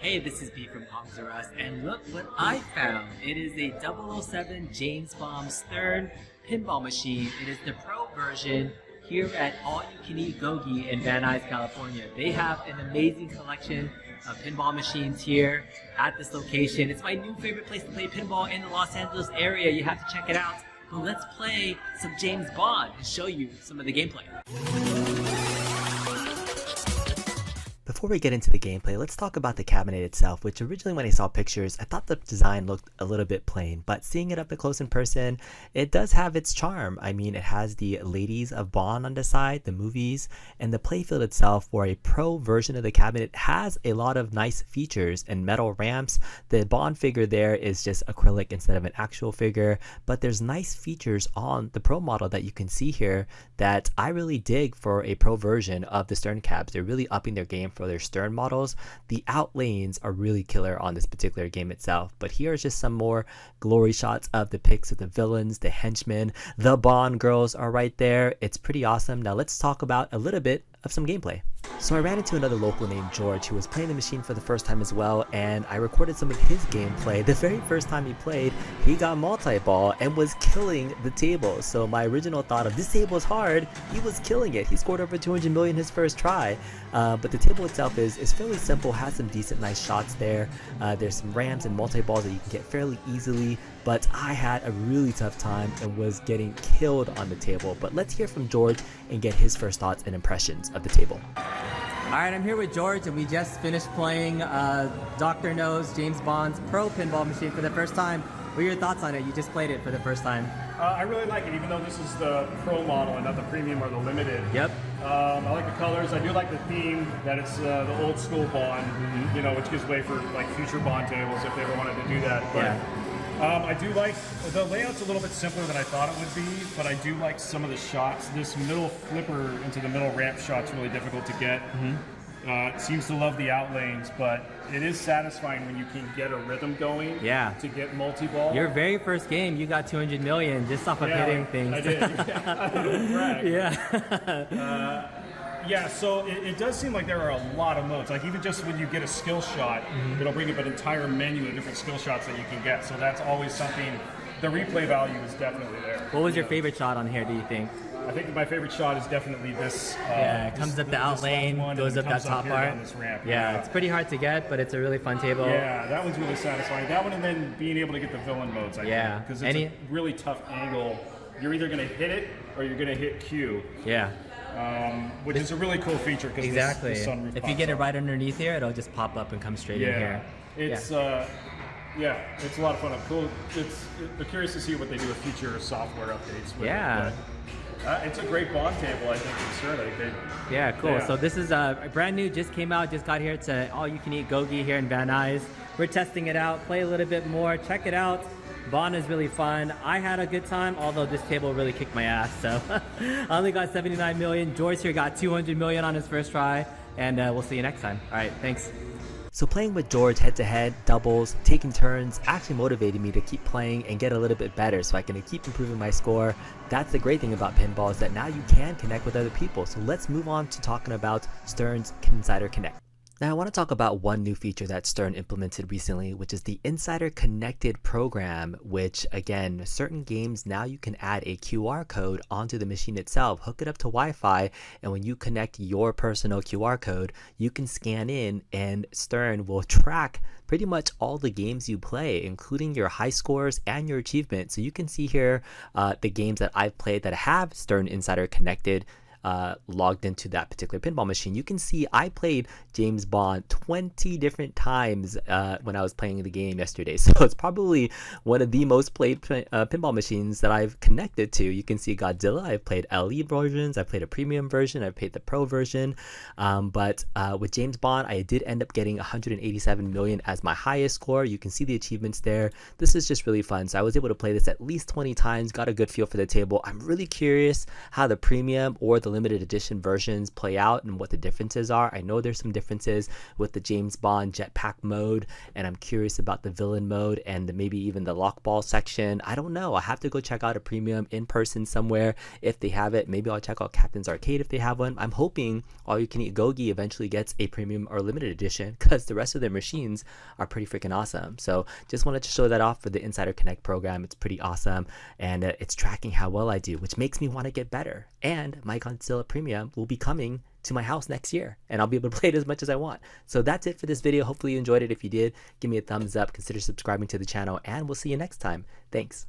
Hey, this is B from Palms R Us, and look what I found. It is a 007 James Bond Stern pinball machine. It is the pro version here at All You Can Eat Gogi in Van Nuys, California. They have an amazing collection of pinball machines here at this location. It's my new favorite place to play pinball in the Los Angeles area. You have to check it out. But let's play some James Bond and show you some of the gameplay. Before we get into the gameplay, let's talk about the cabinet itself, which originally when I saw pictures, I thought the design looked a little bit plain, but seeing it up close in person, it does have its charm. I mean, it has the Ladies of Bond on the side, the movies, and the playfield itself for a pro version of the cabinet has a lot of nice features and metal ramps. The Bond figure there is just acrylic instead of an actual figure, but there's nice features on the pro model that you can see here that I really dig for a pro version of the Stern cabs. They're really upping their game for their Stern models. The out lanes are really killer on this particular game itself, but here's just some more glory shots of the pics of the villains, the henchmen, the Bond girls are right there. It's pretty awesome. Now let's talk about a little bit of some gameplay. So I ran into another local named George who was playing the machine for the first time as well, and I recorded some of his gameplay. The very first time he played, he got multi-ball and was killing the table. So my original thought of this table is hard, he was killing it. He scored over 200 million his first try. But the table itself is fairly simple, has some decent nice shots there. There's some ramps and multi-balls that you can get fairly easily, but I had a really tough time and was getting killed on the table. But let's hear from George and get his first thoughts and impressions of the table. Alright, I'm here with George, and we just finished playing Dr. No's James Bond's Pro Pinball Machine for the first time. What are your thoughts on it? You just played it for the first time. I really like it, even though this is the Pro model and not the Premium or the Limited. Yep. I like the colors. I do like the theme that it's the old school Bond, you know, which gives way for like future Bond tables if they ever wanted to do that. But, yeah. I do like, the layout's a little bit simpler than I thought it would be, but I do like some of the shots. This middle flipper into the middle ramp shot's really difficult to get. It seems to love the out lanes, but it is satisfying when you can get a rhythm going to get multi-ball. Your very first game, you got 200 million just off of hitting things. I did. Yeah. Yeah, so it does seem like there are a lot of modes. Like even just when you get a skill shot, it'll bring up an entire menu of different skill shots that you can get. So that's always something, the replay value is definitely there. What was your favorite shot on here, do you think? I think my favorite shot is definitely this. It comes up the out lane, goes up that top part. Yeah, it's pretty hard to get, but it's a really fun table. Yeah, that one's really satisfying. That one, and then being able to get the villain modes, I think. Because it's a really tough angle. You're either going to hit it, or you're going to hit Q. Yeah. Which is a really cool feature because the sunroof if you get it right underneath here, it'll just pop up and come straight in here. It's it's a lot of fun. I'm curious to see what they do with future software updates. With it, but, it's a great Bond table, I think, for sure. Yeah, cool. So this is brand new, just came out, just got here. It's All You Can Eat Gogi here in Van Nuys. We're testing it out, play a little bit more, check it out. Bond is really fun. I had a good time, although this table really kicked my ass. So I only got 79 million. George here got 200 million on his first try, and we'll see you next time. All right, thanks. So playing with George head-to-head, doubles, taking turns, actually motivated me to keep playing and get a little bit better so I can keep improving my score. That's the great thing about pinball, is that now you can connect with other people. So let's move on to talking about Stern's Insider Connect. Now I want to talk about one new feature that Stern implemented recently, which is the Insider Connected program, which again, certain games now you can add a QR code onto the machine itself, hook it up to Wi-Fi, and when you connect your personal QR code, you can scan in and Stern will track pretty much all the games you play, including your high scores and your achievements. So you can see here the games that I've played that have Stern Insider Connected logged into that particular pinball machine. You can see I played James Bond 20 different times when I was playing the game yesterday. So it's probably one of the most played pinball machines that I've connected to. You can see Godzilla. I've played LE versions. I've played a premium version. I've played the pro version. But with James Bond, I did end up getting 187 million as my highest score. You can see the achievements there. This is just really fun. So I was able to play this at least 20 times, got a good feel for the table. I'm really curious how the premium or the limited edition versions play out and what the differences are. I know there's some differences with the James Bond jetpack mode, and I'm curious about the villain mode and maybe even the lockball section. I don't know. I have to go check out a premium in person somewhere if they have it. Maybe I'll check out Captain's Arcade if they have one. I'm hoping All You Can Eat Gogi eventually gets a premium or limited edition because the rest of their machines are pretty freaking awesome. So just wanted to show that off for the Insider Connect program. It's pretty awesome, and it's tracking how well I do, which makes me want to get better. And my Godzilla Premium will be coming to my house next year, and I'll be able to play it as much as I want. So that's it for this video. Hopefully you enjoyed it. If you did, give me a thumbs up, consider subscribing to the channel, and we'll see you next time. Thanks.